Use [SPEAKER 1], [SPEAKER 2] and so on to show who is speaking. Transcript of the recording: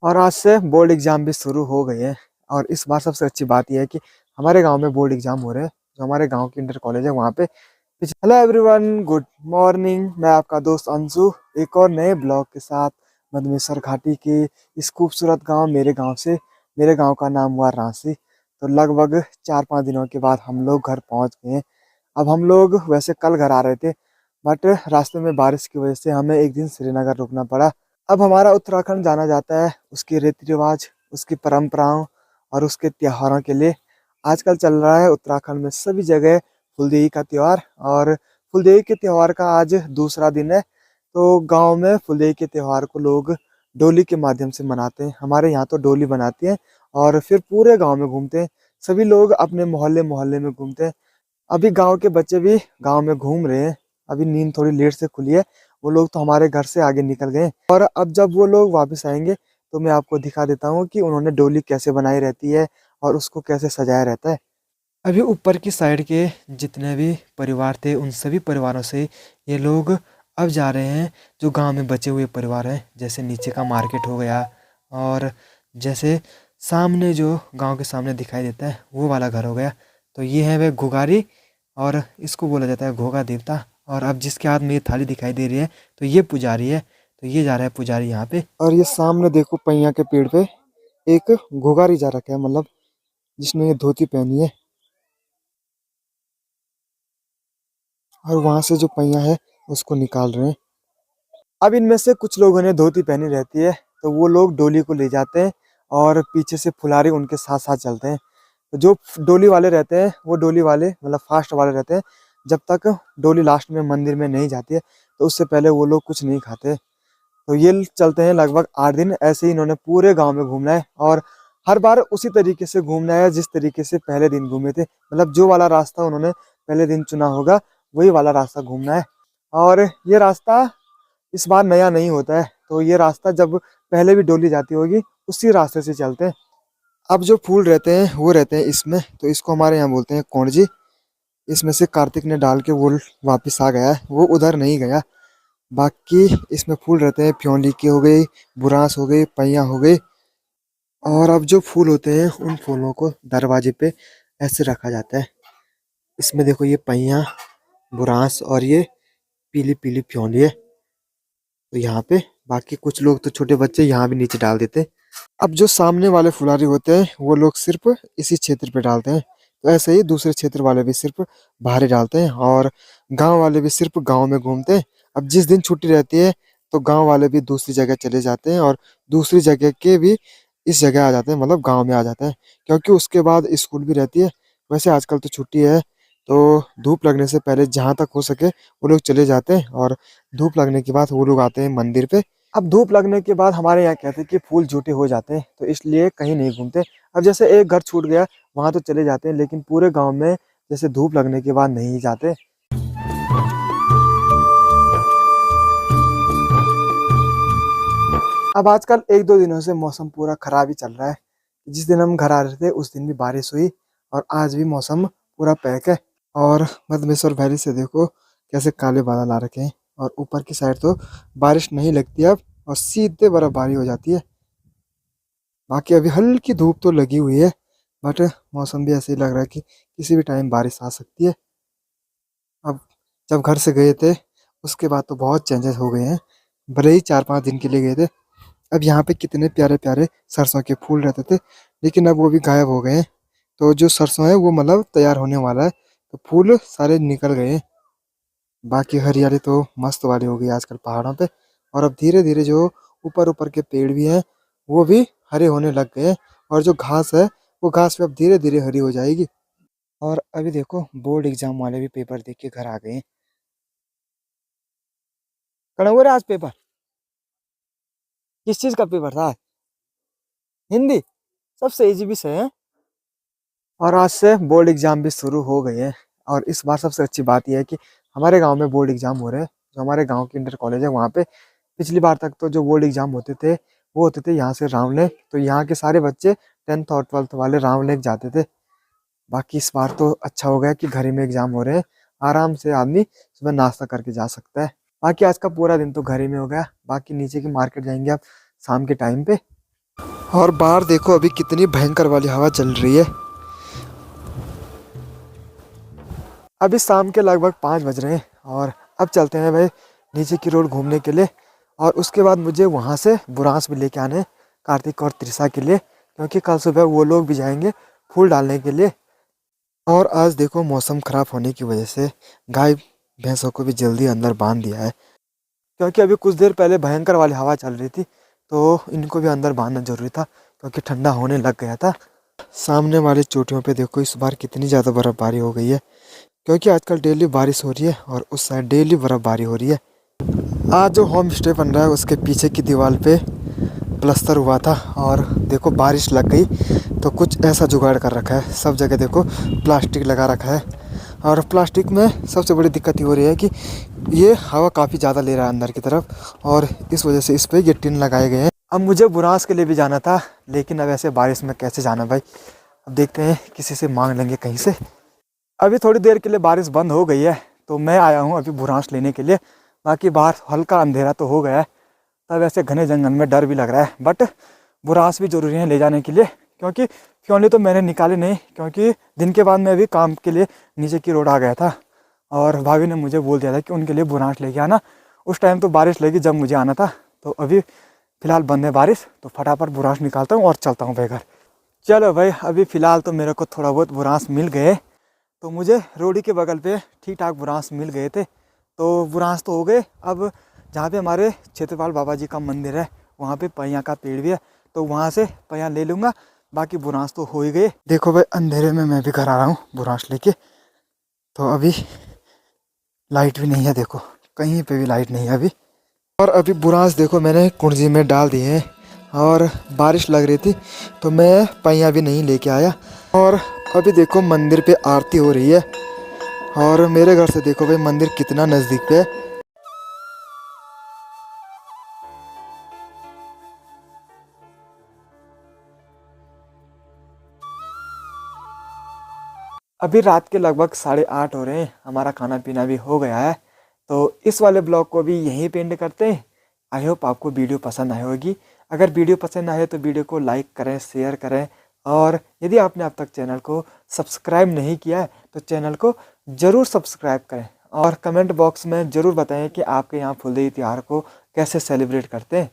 [SPEAKER 1] और आज से बोर्ड एग्जाम भी शुरू हो गए हैं। और इस बार सबसे अच्छी बात यह है कि हमारे गांव में बोर्ड एग्जाम हो रहे हैं। जो हमारे गांव की इंटर कॉलेज है वहाँ पे। Hello everyone, good morning. मैं आपका दोस्त अंशु एक और नए ब्लॉग के साथ मधमेश्वर घाटी के इस खूबसूरत गांव मेरे गांव से। मेरे गांव का नाम हुआ रांसी। तो लगभग 4-5 दिनों के बाद हम लोग घर पहुंच गए हैं। अब हम लोग वैसे कल घर आ रहे थे, बट रास्ते में बारिश की वजह से हमें एक दिन श्रीनगर रुकना पड़ा। अब हमारा उत्तराखंड जाना जाता है उसके रीति रिवाज, उसकी परंपराओं और उसके त्योहारों के लिए। आजकल चल रहा है उत्तराखंड में सभी जगह फुलदेई का त्योहार। और फुलदेई के त्योहार का आज दूसरा दिन है। तो गांव में फुलदेई के त्योहार को लोग डोली के माध्यम से मनाते हैं। हमारे यहाँ तो डोली बनाती है और फिर पूरे गांव में घूमते हैं। सभी लोग अपने मोहल्ले मोहल्ले में घूमते हैं। अभी गांव के बच्चे भी गांव में घूम रहे हैं। अभी नींद थोड़ी लेट से खुली है। वो लोग तो हमारे घर से आगे निकल गए और अब जब वो लोग वापस आएंगे तो मैं आपको दिखा देता हूँ कि उन्होंने डोली कैसे बनाई रहती है और उसको कैसे सजाया रहता है। अभी ऊपर की साइड के जितने भी परिवार थे उन सभी परिवारों से ये लोग अब जा रहे हैं। जो गांव में बचे हुए परिवार हैं, जैसे नीचे का मार्केट हो गया और जैसे सामने जो गांव के सामने दिखाई देता है वो वाला घर हो गया। तो ये है वह घुगारी और इसको बोला जाता है घोगा देवता। और अब जिसके हाथ में ये थाली दिखाई दे रही है तो ये पुजारी है। तो ये जा रहा है पुजारी यहाँ पे। और ये सामने देखो पैया के पेड़ पे एक घुगारी जा रखा है, मतलब जिसने ये धोती पहनी है। और वहां से जो पहिया है उसको निकाल रहे हैं। अब इनमें से कुछ लोगों ने धोती पहनी रहती है तो वो लोग डोली को ले जाते हैं और पीछे से फुलारी उनके साथ साथ चलते हैं। तो जो डोली वाले रहते हैं वो डोली वाले मतलब फास्ट वाले रहते हैं। जब तक डोली लास्ट में मंदिर में नहीं जाती है तो उससे पहले वो लोग कुछ नहीं खाते। तो ये चलते हैं लगभग 8 दिन। ऐसे ही इन्होंने पूरे गांव में घूमना है और हर बार उसी तरीके से घूमना है जिस तरीके से पहले दिन घूमे थे। मतलब जो वाला रास्ता उन्होंने पहले दिन चुना होगा वही वाला रास्ता घूमना है। और ये रास्ता इस बार नया नहीं होता है। तो ये रास्ता जब पहले भी डोली जाती होगी उसी रास्ते से चलते हैं। अब जो फूल रहते हैं वो रहते हैं इसमें, तो इसको हमारे यहाँ बोलते हैं कौड़जी। इसमें से कार्तिक ने डाल के वो वापिस आ गया है, वो उधर नहीं गया। बाकी इसमें फूल रहते हैं, फ्योंली के हो गई, बुरांस हो गई, पैया हो गई। और अब जो फूल होते हैं उन फूलों को दरवाजे पे ऐसे रखा जाता है। इसमें देखो ये पैया, बुरांस और ये पीली पीली फ्योंली है। तो यहाँ पे बाकी कुछ लोग तो छोटे बच्चे यहाँ भी नीचे डाल देते हैं। अब जो सामने वाले फुलारी होते हैं वो लोग सिर्फ इसी क्षेत्र पे डालते हैं। तो ऐसे ही दूसरे क्षेत्र वाले भी सिर्फ बाहर ही डालते हैं और गांव वाले भी सिर्फ गांव में घूमते हैं। अब जिस दिन छुट्टी रहती है तो गांव वाले भी दूसरी जगह चले जाते हैं और दूसरी जगह के भी इस जगह आ जाते हैं, मतलब गांव में आ जाते हैं। क्योंकि उसके बाद स्कूल भी रहती है। वैसे आजकल तो छुट्टी है तो धूप लगने से पहले जहाँ तक हो सके वो लोग चले जाते हैं और धूप लगने के बाद वो लोग आते हैं मंदिर पे। अब धूप लगने के बाद हमारे यहाँ कहते हैं कि फूल झूठे हो जाते हैं तो इसलिए कहीं नहीं घूमते। अब जैसे एक घर छूट गया वहां तो चले जाते हैं, लेकिन पूरे गांव में जैसे धूप लगने के बाद नहीं जाते। अब आजकल 1-2 दिनों से मौसम पूरा खराब ही चल रहा है। जिस दिन हम घर आ रहे थे उस दिन भी बारिश हुई और आज भी मौसम पूरा पैक है। और मधमेश्वर वैली से देखो कैसे काले बादल आ रखे हैं और ऊपर की साइड तो बारिश नहीं लगती अब और सीधे बर्फबारी हो जाती है। बाकी अभी हल्की धूप तो लगी हुई है, बट मौसम भी ऐसे ही लग रहा है कि किसी भी टाइम बारिश आ सकती है। अब जब घर से गए थे उसके बाद तो बहुत चेंजेस हो गए हैं। भले ही 4-5 दिन के लिए गए थे। अब यहाँ पे कितने प्यारे प्यारे सरसों के फूल रहते थे, लेकिन अब वो भी गायब हो गए हैं। तो जो सरसों है वो मतलब तैयार होने वाला है, तो फूल सारे निकल गए हैं। बाकी हरियाली तो मस्त वाली हो गई आजकल पहाड़ों पे। और अब धीरे धीरे जो ऊपर ऊपर के पेड़ भी हैं वो भी हरे होने लग गए हैं। और जो घास है वो घास भी अब धीरे धीरे हरी हो जाएगी। और अभी देखो बोर्ड एग्जाम वाले भी पेपर देख के घर आ गए हैं। कड़ा हुआ आज पेपर किस चीज का पेपर था? हिंदी। सबसे इजी विषय है। और आज से बोर्ड एग्जाम भी शुरू हो गए हैं। और इस बार सबसे अच्छी बात यह है कि हमारे गांव में बोर्ड एग्जाम हो रहे हैं। जो हमारे गांव की इंटर कॉलेज है वहाँ पे पिछली बार तक तो जो बोर्ड एग्जाम होते थे वो होते थे यहाँ से रामलेक। तो यहाँ के सारे बच्चे 10th और 12th वाले रामलेक जाते थे। बाकी इस बार तो अच्छा हो गया कि घर ही में एग्जाम हो रहे हैं। आराम से आदमी सुबह नाश्ता करके जा सकता है। बाकी आज का पूरा दिन तो घर ही में हो गया। बाकी नीचे की मार्केट जाएंगे अब शाम के टाइम पे। और बाहर देखो अभी कितनी भयंकर वाली हवा चल रही है। अभी शाम के लगभग 5 बज रहे हैं और अब चलते हैं भाई नीचे की रोड घूमने के लिए। और उसके बाद मुझे वहाँ से बुरांस भी लेके आने हैं कार्तिक और त्रिशा के लिए, क्योंकि कल सुबह वो लोग भी जाएंगे फूल डालने के लिए। और आज देखो मौसम ख़राब होने की वजह से गाय भैंसों को भी जल्दी अंदर बांध दिया है, क्योंकि अभी कुछ देर पहले भयंकर वाली हवा चल रही थी तो इनको भी अंदर बांधना जरूरी था, क्योंकि ठंडा होने लग गया था। सामने वाली चोटियों पे देखो इस बार कितनी ज़्यादा बर्फ़बारी हो गई है, क्योंकि आजकल डेली बारिश हो रही है और उस साइड डेली बर्फ़बारी हो रही है। आज जो होम स्टे बन रहा है उसके पीछे की दीवार पे प्लस्तर हुआ था और देखो बारिश लग गई तो कुछ ऐसा जुगाड़ कर रखा है। सब जगह देखो प्लास्टिक लगा रखा है और प्लास्टिक में सबसे बड़ी दिक्कत ये हो रही है कि ये हवा काफ़ी ज़्यादा ले रहा है अंदर की तरफ, और इस वजह से इस पर ये टिन लगाए गए हैं। अब मुझे बुरांस के लिए भी जाना था, लेकिन अब ऐसे बारिश में कैसे जाना भाई। अब देखते हैं किसी से मांग लेंगे कहीं से। अभी थोड़ी देर के लिए बारिश बंद हो गई है तो मैं आया हूँ अभी बुरांस लेने के लिए। बाकी बाहर हल्का अंधेरा तो हो गया है, तब ऐसे घने जंगल में डर भी लग रहा है, बट बुरांस भी ज़रूरी है ले जाने के लिए, क्योंकि फ्योले तो मैंने निकाले नहीं, क्योंकि दिन के बाद मैं अभी काम के लिए नीचे की रोड आ गया था और भाभी ने मुझे बोल दिया था कि उनके लिए बुरांस लेके आना। उस टाइम तो बारिश लगी जब मुझे आना था, तो अभी फ़िलहाल बंद है बारिश, तो फटाफट बुरांस निकालता हूँ और चलता हूँ भाई घर। चलो भाई अभी फ़िलहाल तो मेरे को थोड़ा बहुत बुरांस मिल गए, तो मुझे रोडी के बगल पे ठीक ठाक बुरांस मिल गए थे, तो बुरांस तो हो गए। अब जहाँ पे हमारे क्षेत्रपाल बाबा जी का मंदिर है वहाँ पे पैया का पेड़ भी है, तो वहाँ से पैया ले लूँगा। बाकी बुरांस तो हो ही गए। देखो भाई अंधेरे में मैं भी घर आ रहा हूँ बुरांस लेके, तो अभी लाइट भी नहीं है, देखो कहीं पे भी लाइट नहीं है अभी। और अभी बुरांस देखो मैंने कुंजी में डाल दिए हैं और बारिश लग रही थी तो मैं पैया भी नहीं लेके आया। और अभी देखो मंदिर पे आरती हो रही है और मेरे घर से देखो भाई मंदिर कितना नज़दीक पे है। अभी रात के लगभग 8:30 हो रहे हैं, हमारा खाना पीना भी हो गया है, तो इस वाले ब्लॉग को भी यहीं पे एंड करते हैं। आई होप आपको वीडियो पसंद आई होगी। अगर वीडियो पसंद आए तो वीडियो को लाइक करें, शेयर करें, और यदि आपने अब तक चैनल को सब्सक्राइब नहीं किया है तो चैनल को ज़रूर सब्सक्राइब करें। और कमेंट बॉक्स में ज़रूर बताएं कि आपके यहाँ फुलदेई त्यौहार को कैसे सेलिब्रेट करते हैं।